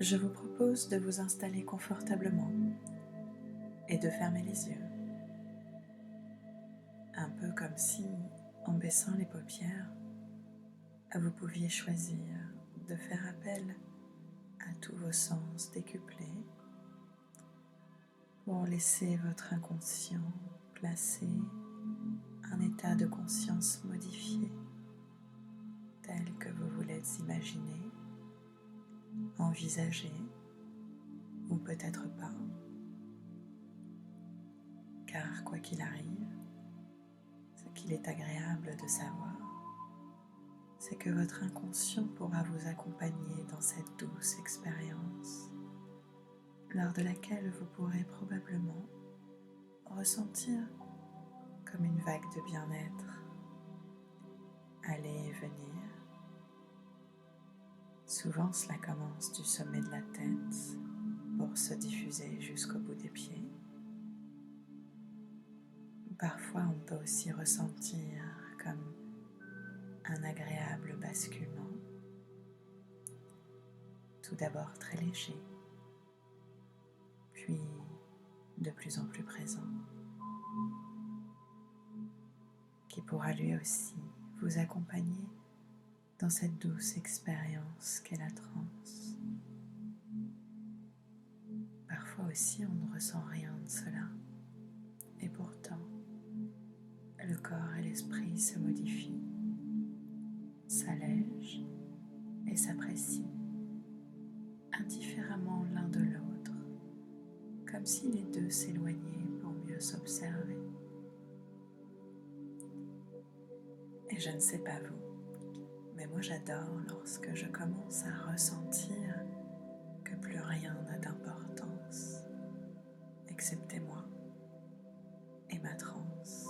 Je vous propose de vous installer confortablement et de fermer les yeux, un peu comme si, en baissant les paupières, vous pouviez choisir de faire appel à tous vos sens décuplés pour laisser votre inconscient placer un état de conscience modifié tel que vous voulez imaginer, envisager ou peut-être pas, car quoi qu'il arrive, ce qu'il est agréable de savoir, c'est que votre inconscient pourra vous accompagner dans cette douce expérience, lors de laquelle vous pourrez probablement ressentir comme une vague de bien-être, aller et venir. Souvent cela commence du sommet de la tête pour se diffuser jusqu'au bout des pieds. Parfois on peut aussi ressentir comme un agréable basculement, tout d'abord très léger, puis de plus en plus présent, qui pourra lui aussi vous accompagner dans cette douce expérience qu'est la transe. Parfois aussi on ne ressent rien de cela, et pourtant le corps et l'esprit se modifient, s'allègent et s'apprécient indifféremment l'un de l'autre, comme si les deux s'éloignaient pour mieux s'observer. Et je ne sais pas vous, mais moi j'adore lorsque je commence à ressentir que plus rien n'a d'importance, excepté moi et ma transe,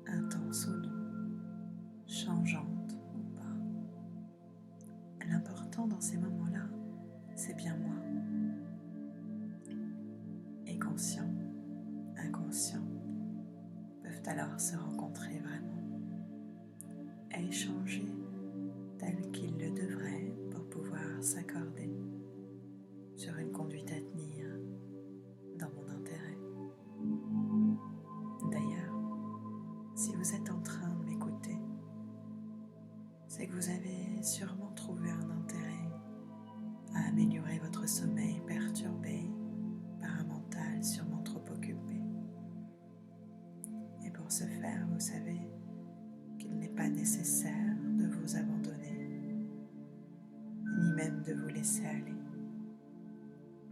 intense ou non, changeante ou pas. L'important dans ces moments-là, c'est bien moi. Et conscient, inconscient, peuvent alors se rencontrer vraiment et échanger tel qu'ils le devraient pour pouvoir s'accorder sur une conduite à tenir dans mon intérêt. D'ailleurs, si vous êtes en train de m'écouter, c'est que vous avez sûrement trouvé un intérêt à améliorer votre sommeil perturbé par un mental sûrement trop occupé. Et pour ce faire, vous savez qu'il n'est pas nécessaire de vous abandonner, ni même de vous laisser aller,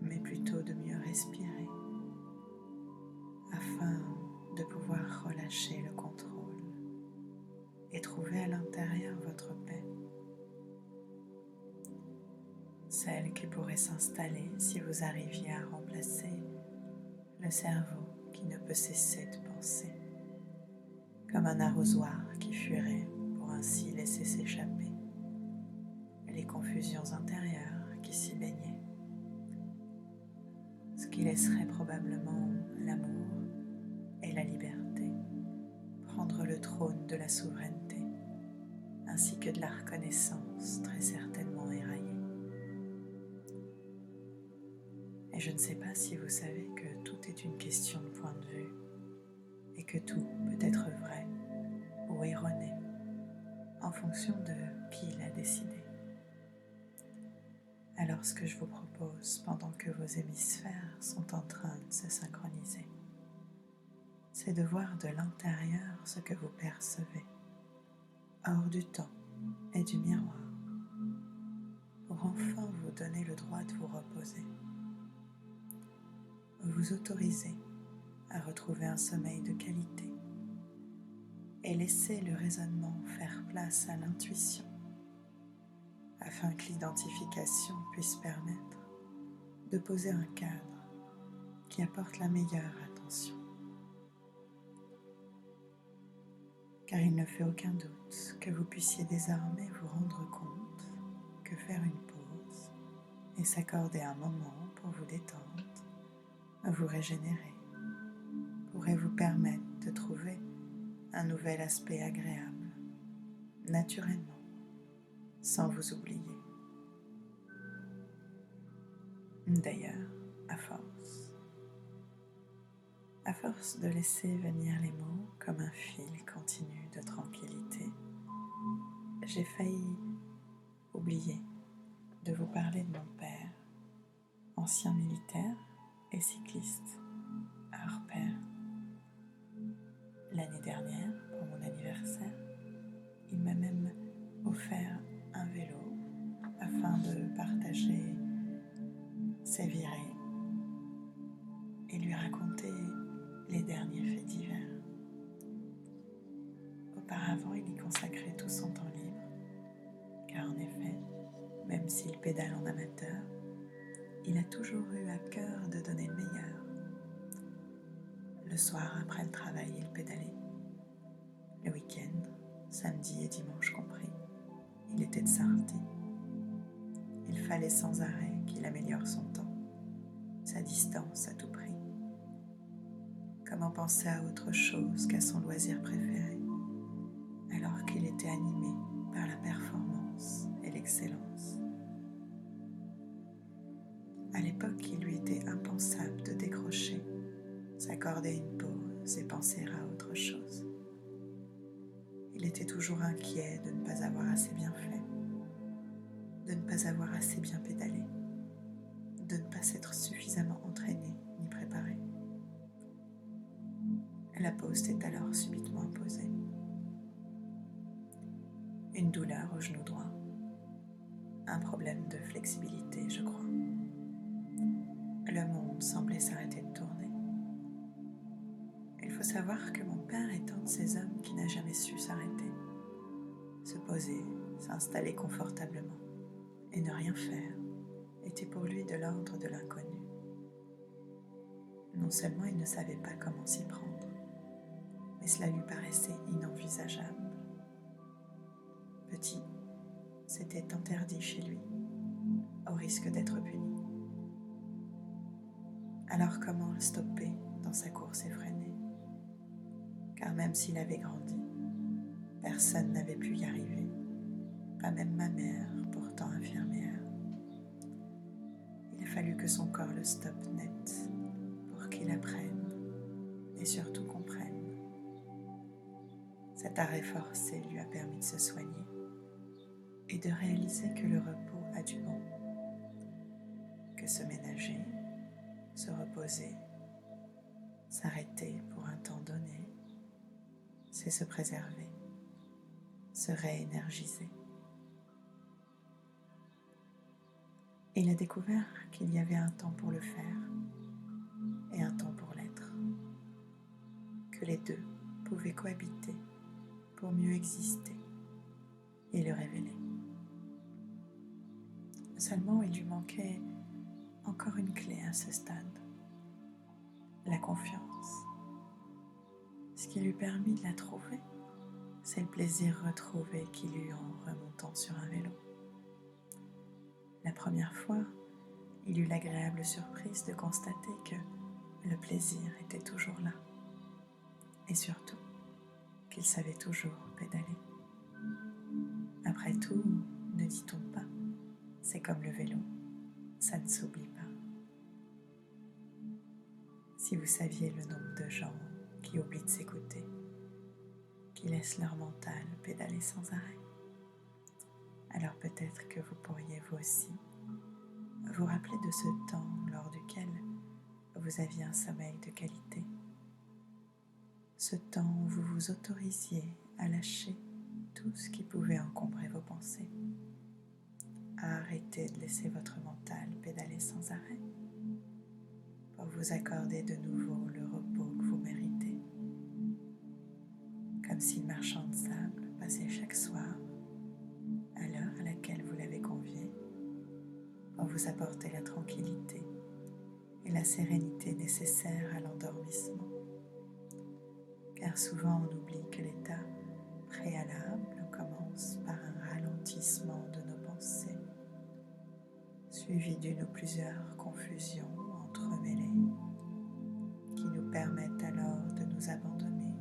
mais plutôt de mieux respirer afin de pouvoir relâcher le contrôle et trouver à l'intérieur votre paix, celle qui pourrait s'installer si vous arriviez à remplacer le cerveau qui ne peut cesser de penser, comme un arrosoir qui fuirait pour ainsi laisser s'échapper les confusions intérieures qui s'y baignaient, ce qui laisserait probablement l'amour et la liberté prendre le trône de la souveraineté, ainsi que de la reconnaissance très certainement éraillée. Et je ne sais pas si vous savez que tout est une question de point de vue et que tout peut être vrai ou erroné en fonction de qui l'a décidé. Alors ce que je vous propose pendant que vos hémisphères sont en train de se synchroniser, c'est de voir de l'intérieur ce que vous percevez, hors du temps et du miroir, pour enfin vous donner le droit de vous reposer. Vous autorisez à retrouver un sommeil de qualité et laisser le raisonnement faire place à l'intuition afin que l'identification puisse permettre de poser un cadre qui apporte la meilleure attention. Car il ne fait aucun doute que vous puissiez désormais vous rendre compte que faire une pause et s'accorder un moment pour vous détendre, vous régénérer, pourrait vous permettre de trouver un nouvel aspect agréable, naturellement, sans vous oublier. D'ailleurs, à force de laisser venir les mots comme un fil continu de tranquillité, j'ai failli oublier de vous parler de mon père, ancien militaire et cycliste, hors pair. L'année dernière, pour mon anniversaire, il m'a même offert un vélo afin de partager ses virées et lui raconter les derniers faits divers. Auparavant, il y consacrait tout son temps libre, car en effet, même s'il pédale en amateur, il a toujours eu à cœur de donner le meilleur. Le soir, après le travail, il pédalait. Le week-end, samedi et dimanche compris, il était de sortie. Il fallait sans arrêt qu'il améliore son temps, sa distance à tout prix. Comment penser à autre chose qu'à son loisir préféré, alors qu'il était animé par la performance et l'excellence. À l'époque, il lui était impensable de décrocher, s'accorder une pause et penser à autre chose. Il était toujours inquiet de ne pas avoir assez bien fait, de ne pas avoir assez bien pédalé, de ne pas s'être suffisamment entraîné ni préparé. La pause s'est alors subitement imposée. Une douleur au genou droit, un problème de flexibilité, je crois. Le monde semblait s'arrêter de tourner. Il faut savoir que mon père est un de ces hommes qui n'a jamais su s'arrêter, se poser, s'installer confortablement et ne rien faire était pour lui de l'ordre de l'inconnu. Non seulement il ne savait pas comment s'y prendre, mais cela lui paraissait inenvisageable. Petit, c'était interdit chez lui, au risque d'être puni. Alors comment le stopper dans sa course effrénée? Car même s'il avait grandi, personne n'avait pu y arriver, pas même ma mère, pourtant infirmière. Il a fallu que son corps le stoppe net pour qu'il apprenne et surtout comprenne. Cet arrêt forcé lui a permis de se soigner et de réaliser que le repos a du bon, que se ménager, se reposer, s'arrêter pour un temps donné, c'est se préserver, se réénergiser. Il a découvert qu'il y avait un temps pour le faire et un temps pour l'être, que les deux pouvaient cohabiter pour mieux exister et le révéler. Seulement, il lui manquait encore une clé à ce stade, la confiance. Ce qui lui permit de la trouver, c'est le plaisir retrouvé qu'il eut en remontant sur un vélo. La première fois, il eut l'agréable surprise de constater que le plaisir était toujours là et surtout qu'il savait toujours pédaler. Après tout, ne dit-on pas, c'est comme le vélo, ça ne s'oublie pas. Si vous saviez le nombre de gens qui oublient de s'écouter, qui laissent leur mental pédaler sans arrêt, alors peut-être que vous pourriez vous aussi vous rappeler de ce temps lors duquel vous aviez un sommeil de qualité, ce temps où vous vous autorisiez à lâcher tout ce qui pouvait encombrer vos pensées, à arrêter de laisser votre mental pédaler sans arrêt, pour vous accorder de nouveau le repos que vous méritez, comme si le marchand de sable passait chaque soir à l'heure à laquelle vous l'avez convié, pour vous apporter la tranquillité et la sérénité nécessaires à l'endormissement. Car souvent on oublie que l'état préalable commence par un ralentissement de nos pensées, suivi d'une ou plusieurs confusions entremêlées, qui nous permettent alors de nous abandonner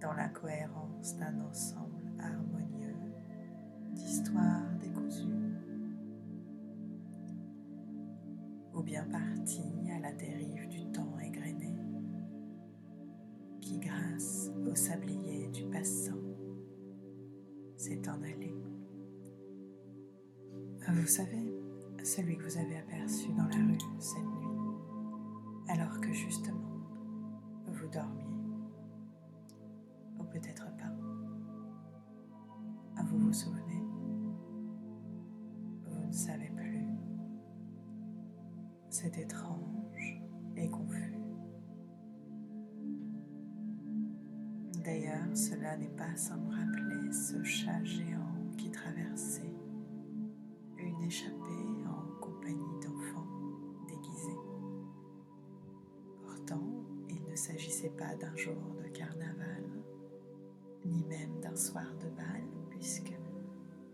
dans l'incohérence d'un ensemble harmonieux d'histoires décousues. bien parti à la dérive du temps égrené qui, grâce au sablier du passant, s'est en allé. Vous savez, celui que vous avez aperçu dans la rue cette nuit, alors que justement vous dormiez, ou peut-être pas. Vous vous souvenez? Vous ne savez plus. C'est étrange et confus. D'ailleurs, cela n'est pas sans me rappeler ce chat géant qui traversait une échappée en compagnie d'enfants déguisés. Pourtant, il ne s'agissait pas d'un jour de carnaval, ni même d'un soir de bal, puisque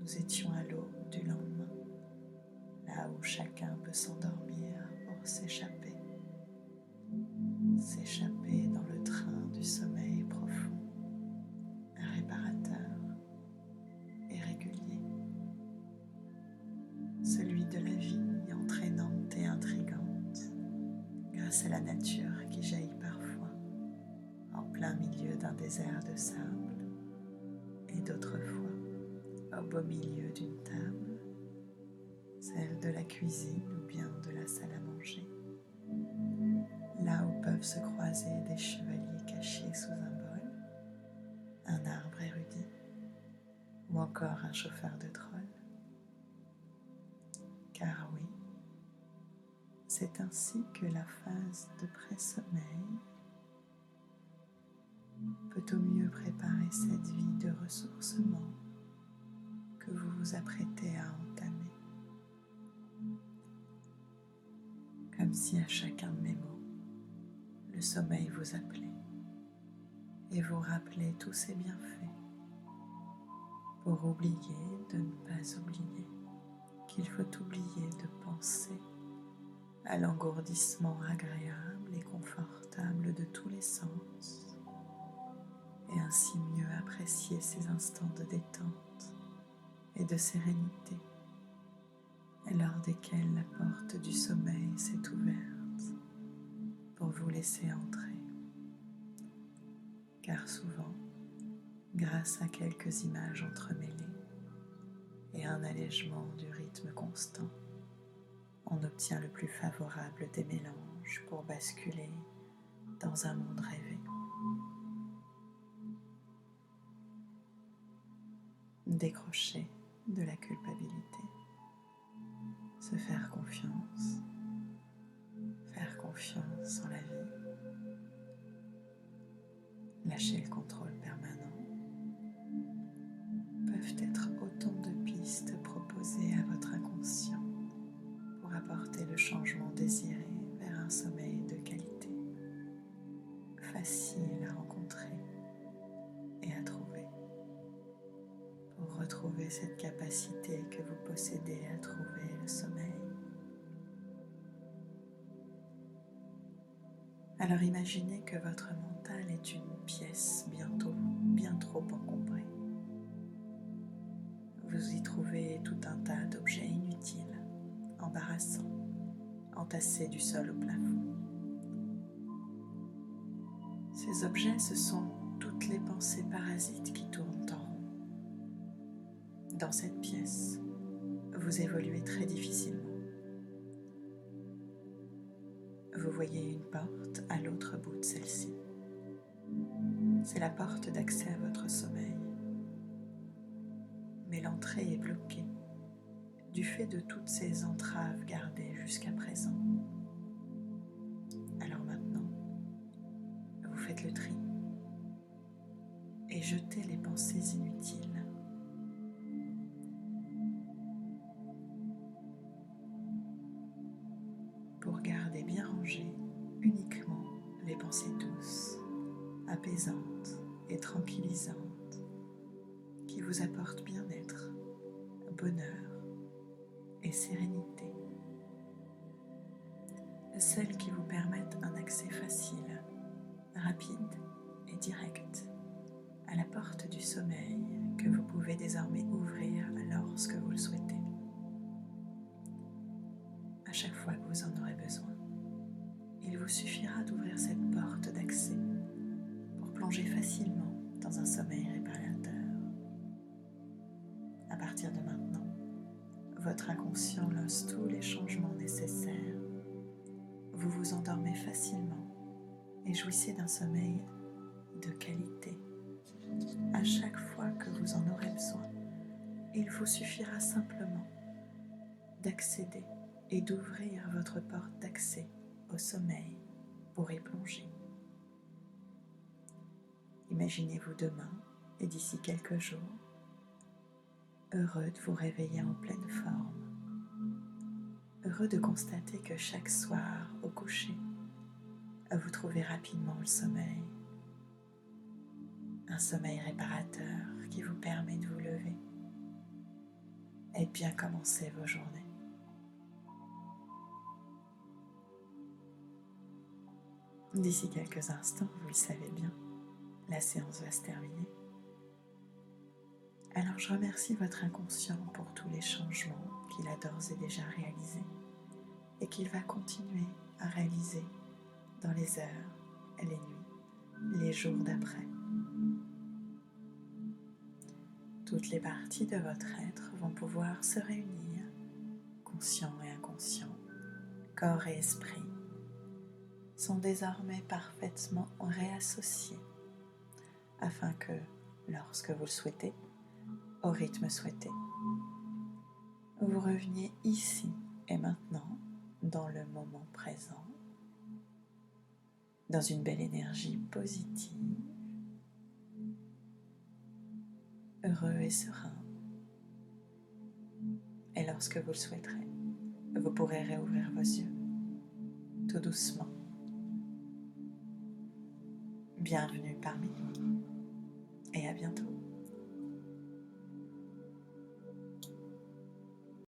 nous étions à l'aube du lendemain, là où chacun peut s'endormir pour s'échapper dans le train du sommeil profond, réparateur et régulier, celui de la vie entraînante et intrigante, grâce à la nature qui jaillit parfois en plein milieu d'un désert de sable, et d'autres fois au beau milieu d'une table, celle de la cuisine ou bien de la salle à manger, là où peuvent se croiser des chevaliers cachés sous un bol, un arbre érudit ou encore un chauffeur de troll. Car oui, c'est ainsi que la phase de pré-sommeil peut au mieux préparer cette vie de ressourcement que vous vous apprêtez à entamer. Comme si à chacun de mes mots, le sommeil vous appelait et vous rappelait tous ses bienfaits pour oublier de ne pas oublier qu'il faut oublier de penser à l'engourdissement agréable et confortable de tous les sens et ainsi mieux apprécier ces instants de détente et de sérénité lors desquels la porte du sommeil s'est ouverte pour vous laisser entrer. Car souvent, grâce à quelques images entremêlées et un allègement du rythme constant, on obtient le plus favorable des mélanges pour basculer dans un monde rêvé. Décrocher de la culpabilité, se faire confiance en la vie, lâcher le contrôle permanent, peuvent être autant de pistes proposées à votre inconscient pour apporter le changement désiré vers un sommeil de qualité, facile à rencontrer et à trouver, pour retrouver cette capacité que vous possédez à trouver le sommeil. Alors imaginez que votre mental est une pièce bientôt bien trop encombrée. Vous y trouvez tout un tas d'objets inutiles, embarrassants, entassés du sol au plafond. Ces objets, ce sont toutes les pensées parasites qui tournent en rond. Dans cette pièce, vous évoluez très difficilement. Vous voyez une porte à l'autre bout de celle-ci. C'est la porte d'accès à votre sommeil. Mais l'entrée est bloquée du fait de toutes ces entraves gardées jusqu'à présent. Alors maintenant, vous faites le tri et jetez les pensées inutiles. Pour garder bien rangées uniquement les pensées douces, apaisantes et tranquillisantes qui vous apportent bien-être, bonheur et sérénité. Celles qui vous permettent un accès facile, rapide et direct à la porte du sommeil que vous pouvez désormais ouvrir lorsque vous le souhaitez. À chaque fois que vous en aurez besoin. Il vous suffira d'ouvrir cette porte d'accès pour plonger facilement dans un sommeil réparateur. À partir de maintenant, votre inconscient lance tous les changements nécessaires. Vous vous endormez facilement et jouissez d'un sommeil de qualité. À chaque fois que vous en aurez besoin, il vous suffira simplement d'accéder et d'ouvrir votre porte d'accès au sommeil pour y plonger. Imaginez-vous demain et d'ici quelques jours, heureux de vous réveiller en pleine forme, heureux de constater que chaque soir au coucher, vous trouvez rapidement le sommeil, un sommeil réparateur qui vous permet de vous lever et de bien commencer vos journées. D'ici quelques instants, vous le savez bien, la séance va se terminer. Alors je remercie votre inconscient pour tous les changements qu'il a d'ores et déjà réalisés et qu'il va continuer à réaliser dans les heures, les nuits, les jours d'après. Toutes les parties de votre être vont pouvoir se réunir, conscient et inconscient, corps et esprit, sont désormais parfaitement réassociés afin que, lorsque vous le souhaitez, au rythme souhaité, vous reveniez ici et maintenant, dans le moment présent, dans une belle énergie positive, heureux et serein. Et lorsque vous le souhaiterez, vous pourrez réouvrir vos yeux, tout doucement. Bienvenue parmi nous et à bientôt.